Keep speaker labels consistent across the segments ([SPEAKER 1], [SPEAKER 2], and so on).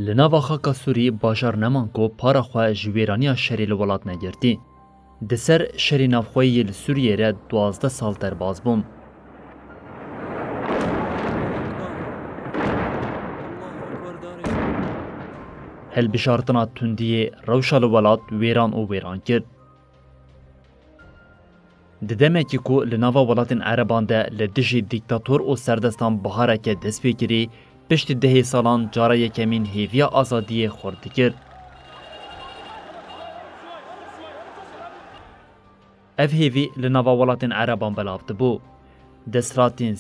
[SPEAKER 1] لناوا خاکا سوری باجار نمان کو پارا خواه جویرانی شری لولات نگرتی. دسر شری نافخوی لسوریه را 12 سال در باز بوم. هل بشارتنا تندیه روشال ولات ویران او ویران کرد. ددمکی کو لناوا ولاتن عربان ده لدجی دیکتاتور و سردستان بهاره که دست بگیری پشت 10 سالان جاره یکمین هیویا آزادی خورد کرد. اف هیوی لناوا ولاتن عربان بلافت بو. دستراتین 30-40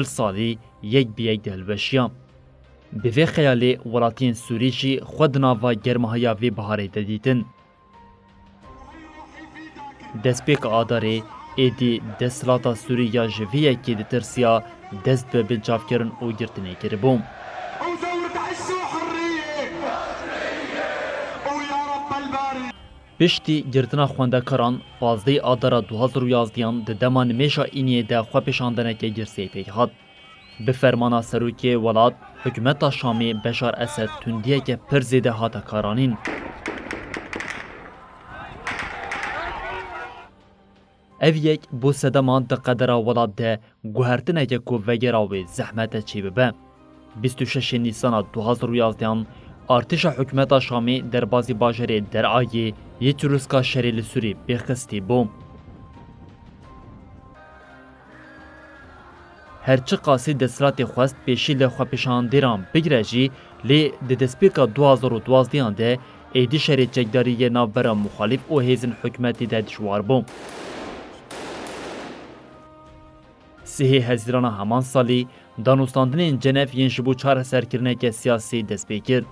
[SPEAKER 1] سالی یک بیگ دهلوشیام. به وی خیالی ولاتین سوری جی خود ناوا گرمهایا وی بهاره ددیتن. دستپیک آداره ایدی دستلاتا سوریه جویه که دترسیا دست به بنجاف کرن او گرتنه کرده بوم. پشتی گرتنا خوانده کران 15 آدارا 2011 ده دمان میشا اینیه ده خواه پیشاندنه که گرسی پیک هاد. به فرمانا سروکی ولاد حکومت شامی بشار اسد تندیه که پر زیده هاتا کارانین. اف یک بو سدمان ده قدره ولاد ده گوهرتنه که کو وگراوی زحمت چی ببه. 26 نیسان 2011 ارتش حکومت شامی در بازی باجری در آیه یک روزکا شریل سوری بخستی بوم. هرچی قاسی دسترات خواست پیشی لخوا پیشاندیران بگرجی لی ده دسپیکا 2012 ده ایدی شری چکداری ناوبرا مخالف او هیزن حکومتی ده دشوار بوم. 3 هزیران همان سالی دانوستاندن جنف ینشبو 4 سرکرنه که سیاسی دست بکرد.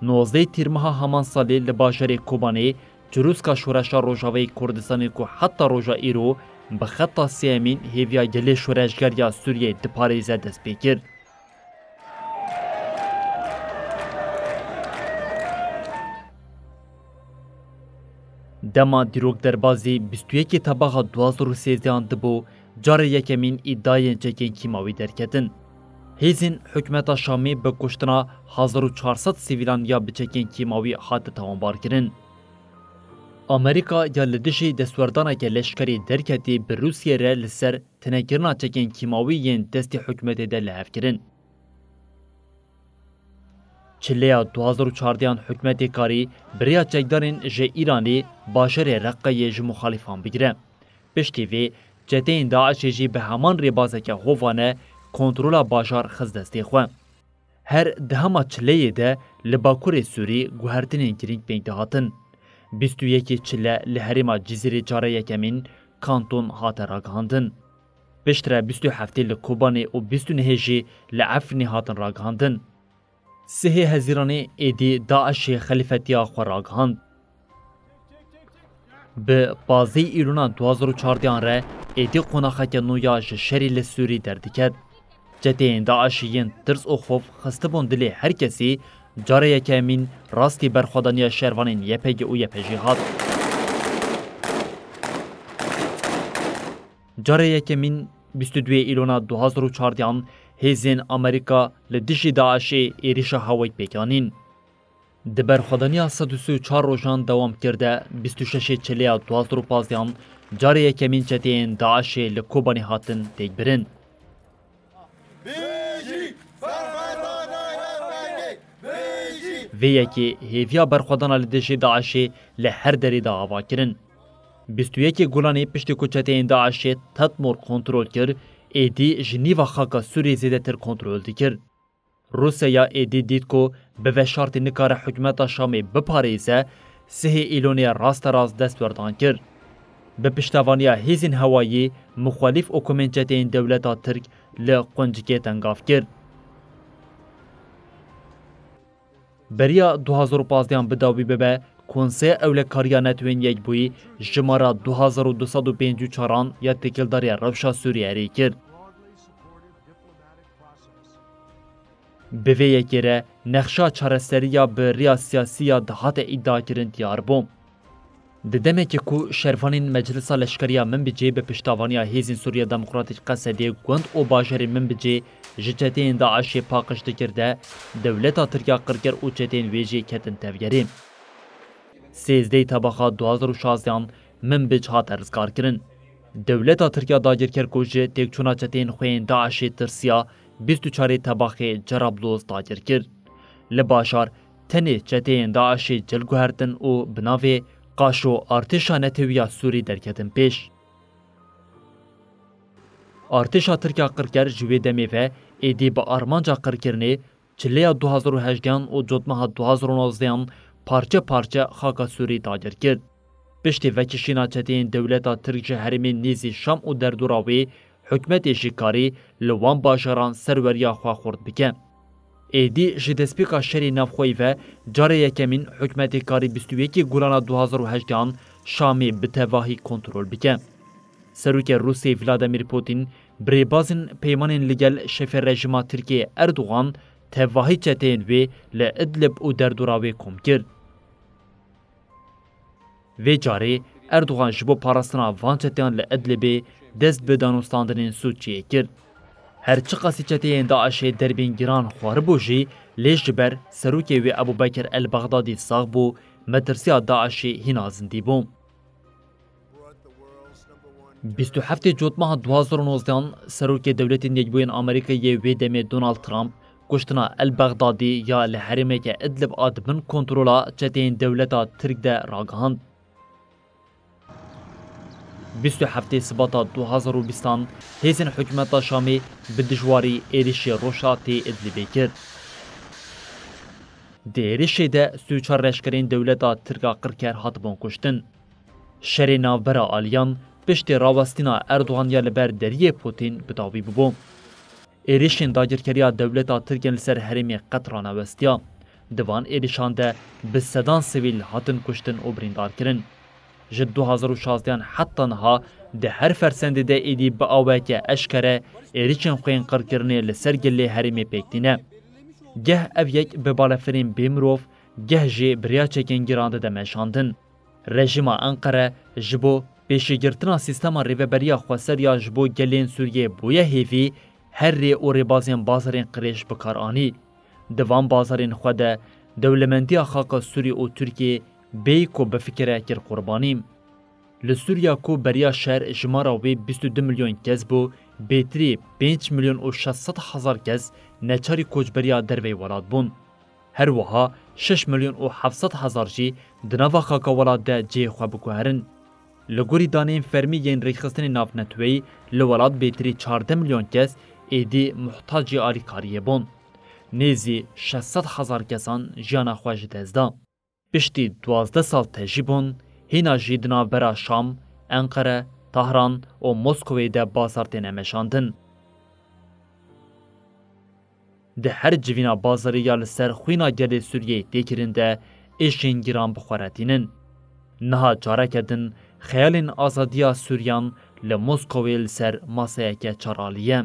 [SPEAKER 1] 19 تیرمها همان سالی لباجر کوبانی جروسکا شورشا روژاوی کردستانی که حتی روژا ایرو به خطا سیمین هیویا گلی شورشگریا سوریه دپاریزه دست بکرد. دما دیروک در بازی 21 تباها 2013 دبو جار یکمین ادعای چکین کیماوی درکتن. هیزین حکومت شامی به کشتنا 1400 سیویلان یا بچکین کیماوی حاد توانبار کرن. امریکا یا لدشی دستوردانه که لشکری درکتی به روسیه را لسر تنگرنا چکین کیماوی ین دست حکومت ده لحف کرن. چلیا 2014 حکومت کاری بریا چکدارین جه ایرانی باشر رقیه جه مخالفان بگیره. پشتی وی جتین داعش جی به همان ریبازه که هوانه کنترولا باجار خزدستی خواه. هر دهما چلیه ده لباکور سوری گوهرتنین گرینگ بینگ دهاتن. 21 چله لحریما جزیری جاره یکمین کانتون هات راگهاندن. بشتره 27 لکوبانی و 29 جی لعفنی هاتن راگهاندن. 3 هزیرانی ایدی داعش خلیفتی آخوا راگهاند. به بازی ایرونا 2014 ره ایدی قناخه که نویا شری لسوری دردکد. جتین داعشیین ترس و خوف خسته بون دلی هر کسی جاره یکمین راستی برخودانی شروانین یپگی و یپجی هات. جاره یکمین 22 ایلونا 2014 هیزین امریکا لدشی داعشی ایریش هوای پیکانین. دبرخودانی 134 روزان دوام کرده 26 چلیا 2015 جاره یکمین جتین داعشی لکوبانی هاتن تیگ برن. وی یکی هیویا برخودانا لدشی داعشی لحر دری دا آوا کرن. 21 گولانی پشت کچتین داعشی تطمور کنترول کر ایدی جنیو خاکا سوری زیده تر کنترول دی کر. روسیا ایدی دید کو به وشارت نکار حکومت شامی بپاریزه 3 ایلونی راست راست دست وردان کر. به پشتوانیا هیزین هوایی مخالف اکومنجتین دولتا ترک لقنجکی تنگاف کر. بریا 2015 بداوی ببه کنسه اولکاریا نتوین یک بوی جمارا 2254 یا تکلداری روشا سوریه ری کرد. به وی یکیره نقشا چارستریا به ریا سیاسی دهات ادعا کرن دیار بوم. Di demeke ku şervanên Meclisa Leşkeriya Minbicê bi piştavaniya Hêzên Sûriya Demokratîk Qesedê gund û bajarê Minbicê ji çeteyên Daişê paqij dikir de dewleta Tirkiya qirker û çeteyên wê jî ketin tevgerê. Sêzdeyê tebaxa 2016 Minbic hat rizgarkirin. Dewleta Tirkiya dagirker ku ji têkçûna çeteyên xwe yên Daişê tirsiya 24 tebaxê Cerabluz dagir kir. Li bajar tenê çeteyên Daişê cilguhertin û bi navê qaşo artêşa Netewîya Sûrî derketin pêş. Artêşa Tirkiya qirker ji wê demê ve êdî bi armanca qirkirinê çileya 2018 û cotmeha 2019 parça parça xaka Sûrî dagir kir. Piştî vekişîna çeteyên dewleta Tirk ji herêmên nêzî Şam û derdora wê hikûmetê jî karî li wan bajaran serweriya xwe xurt bike. Êdî ji destpêka şerê navxweyî ve carê yekemîn hikûmetê karî 21 Gulana 2018 Şamê bi tevahî kontrol bike. Serokê Rûsyê Vladimir Putin birêbazên peymanên li gel şefê rejima Tirkiyê Erdogan tevahî çeteyên wê li İdlib û derdora wê kom kir. Vê carê Erdogan ji bo parastina van çeteyan li Idlibê dest bi danûstandinên Sûçiyê kir. Her çi qasî çeteyên Daişê derbên giran xwaribû jî lê ji ber serokê wê Ebubekir el-Bexdadî sax bû, metirsiya Daişê hîna zindî bû. 27 Cotmeha 2019 serokê Dewletên Yekbûyên Amerîkayê wê demê Donald Trump kuştina el-Bexdadî ya li herêmeke İdlib a dibin kontrola çeteyên dewleta Tirk de ragihand. 27 Sibata 2020 hêzên hikûmeta Şamê bi dijwarî êrişê Roşatê Idlibê kir. Di êrişê de sûçar leşkerên dewleta Tirka qirker hatibûn kuştin. Şerê navbera aliyan piştî rawestîna Erdogan ya li ber deriyê Putin bi dawî bibû. Êrişên dagirkeriya dewleta Tirkiye li ser herêmê Qetra newestiya. Di van êrişan de bi sedan sivîl hatin kuştin û birîndarkirin. Ji 2016 heta niha di her fersendê de êdî bi aweke eşkere êrişên xwe yên qirkirinê li ser gilê herêmê pêktîne. Geh ev yek bi balafirên bêmirov, geh jî biriya çekên giran de meşandin. Rejima Ankara ji bo pêşîgirtina sîstema rêveberiya xweseriya ji bo gelên Sûriyê bûye hêvî her rê û rêbazên bazarên qirêj bikar anî. Di van bazarên xwe de dewlemendiya xaka Sûrî û Tirkiye bêyî ku bifikire kir qurbanî. Li Sûriya ku beriya şer jimara wê 22 milyon kes bû, bêtirî 5 milyon û 600 hezar kes neçarî koçberiya dervey welat bûn. Her wiha 6 milyon û 700 hezar jî di nava xaka welat de cihê xwe biguherin. Li gorî daneyên fermî yên rêxistinê navneteweyî li welat bêtirî 14 milyon kes êdî muhtacî alîkariyê bûn. Nêzî 600 hezar kesan jiyana xwe ji dest da. Piştî 12 sal tejî bûn, hîna jî di navbera Şam, Ankara, Tahran û Moskowê de bazar têne meşandin. Di her civîna bazarî ya li ser xwîna gelê Sûriyê têkirin de êşên giran bixweretînin. Niha careke din xeyalên azadiya Sûriyan li Moskowê li ser maseyeke çaraliye.